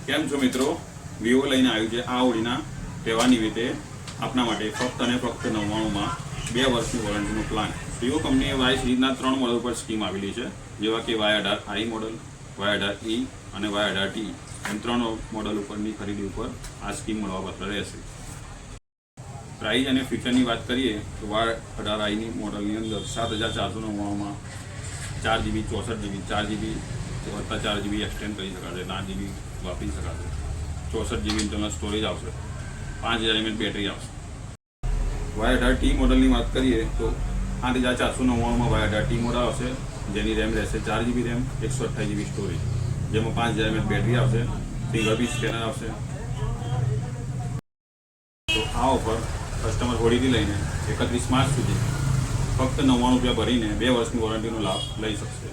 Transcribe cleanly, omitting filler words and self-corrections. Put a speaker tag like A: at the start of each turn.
A: કેમ છો મિત્રો? વિવો લઈને આવ્યું છે આ ઓડીના તહેવાર નિમિત્તે આપના માટે ફક્ત અને ફક્ત 99માં 2 વર્ષની વોરંટીનો પ્લાન. વિવો કંપનીએ વાય સિરીઝના 3 મોડલ પર સ્કીમ આવેલી છે, જેવા કે Y18i મોડલ, Y18e અને Y18t એમ 3 મોડલ ઉપરની ખરીદી ઉપર આ સ્કીમ મળવાપાત્ર રહેશે. પ્રાઇસ અને ફીચરની વાત કરીએ તો Y18i મોડલની અંદર 7499માં 4GB 64GB 4GB વત્તા 4GB એક્સટેન્ડ કરી શકાશે, 8GB વાપરી શકાશે, 64GB ઇન્ટરનલ સ્ટોરેજ આવશે, 5000 mAh બેટરી આવશે. Y18t મોડલની વાત કરીએ તો 8499માં Y18t મોડલ આવશે, જેની રેમ રહેશે 4GB રેમ, 128GB સ્ટોરેજ, જેમાં 5000 mAh બેટરી આવશે, ફિંગરપ્રિન્ટ સ્કેનર આવશે. તો આ ઓફર કસ્ટમર હોળીથી લઈને 31 માર્ચ સુધી ફક્ત ₹99 ભરીને 2 વર્ષની વોરંટીનો લાભ લઈ શકશે.